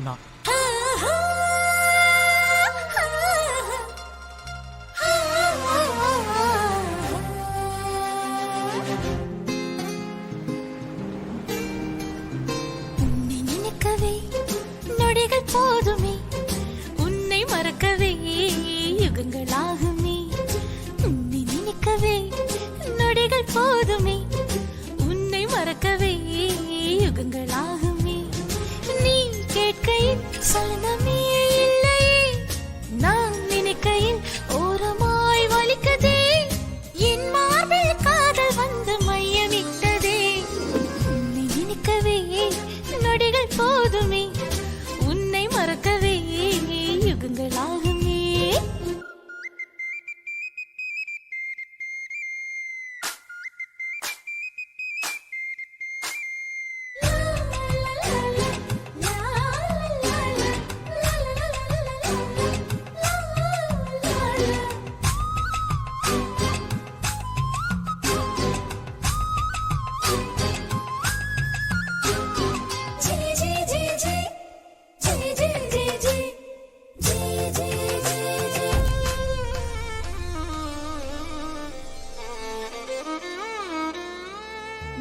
நான் போதுமே உன்னை மறக்கவே யுகங்களாகுமே. உன்னை நினைக்கவே நொடிகள் போதுமே உன்னை மறக்கவே யுகங்களாகுமே. நீ கேட்கையில் சலனமே இல்லையே, நான் நினைக்கையில் ஓரமாய் வலிக்கதே. என் மார்பில் காதல் வந்து மையமிட்டதே. உன்னை நினைக்கவே நொடிகள் போதுமே உன்னை மறக்கவே யுகங்களாகுமே.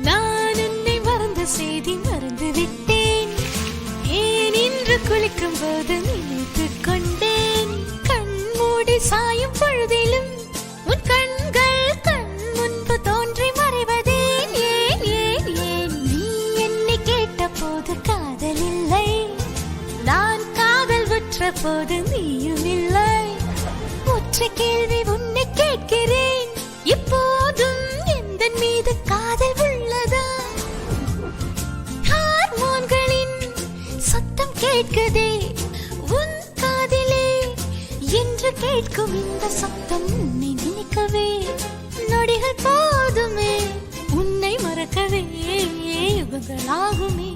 நான் உன்னை மறந்த செய்தி மறந்து விட்டேன். ஏன் இன்று குளிக்கும் போது நினைத்துக் கொண்டேன். கண் மூடி சாயும் பொழுதிலும் உன் கண்கள் கண் முன்பு தோன்றி மறைவதேன். ஏன் ஏன் ஏன் நீ என்னை கேட்ட போது காதல் இல்லை, நான் காதல் உற்ற போது நீயும் இல்லை. ஒற்றை கேள்வி உன்னை கேட்கிறேன், இப்போதும் எந்த மீது காதல் உள்ளதா? ஹார்மோன்களின் சத்தம் கேட்குதே உன் காதிலே என்று கேட்கும் இந்த சத்தம் உன்னை நினைக்கவே நொடிகள் போதுமே உன்னை மறக்கவே யுகங்களாகுமே.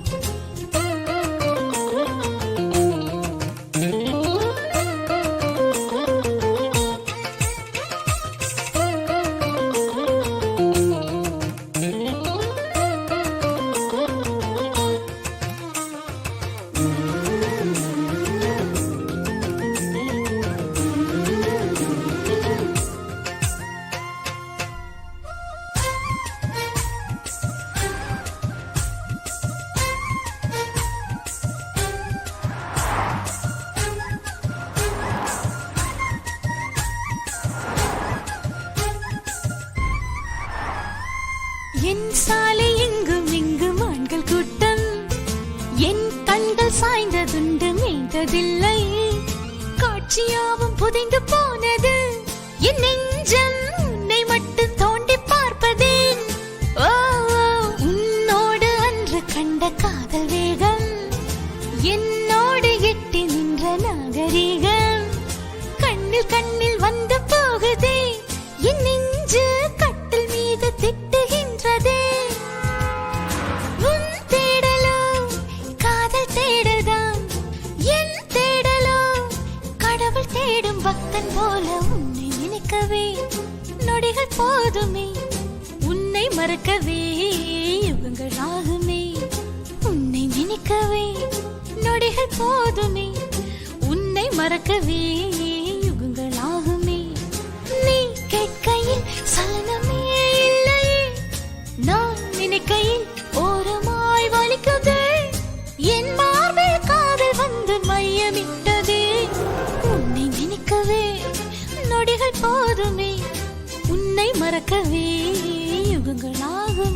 என் சாலை எங்கும் எங்கும் ஆண்கள் கூட்டம், என் கண்கள் சாய்ந்ததுண்டு மேய்ந்ததில்லை. காட்சியாவும் புதைந்து போனது, என் நெஞ்சம் உன்னை மட்டும் தோண்டி பார்ப்பதேன். ஓ உன்னோடு அன்று கண்ட காதல் வேகம், என்னோடு எட்டி நின்ற நாகரிகம். கண்ணில் கண்ணில் வந்து போகுதே என் நெஞ்சு கட்டில் மீது திட்டுகின்றதே. உன் தேடலோ காதல் தேடதான், என் தேடலோ கடவுள் தேடும் பக்தன் போல. உன்னை நினைக்கவே நொடிகள் போதுமே உன்னை மறக்கவே யுகங்களாகுமே. உன்னை நினைக்கவே நொடிகள் போதுமே உன்னை மறக்கவே யுகங்களாகுமே. நீ கேட்கையில் சலனமே இல்லையே, நான் நினைக்கையில் ஓரமாய் வலிக்குதே. என் மார்பில் காதல் வந்து மையமிட்டதே. உன்னை நினைக்கவே நொடிகள் போதுமே உன்னை மறக்கவே யுகங்களாகுமே.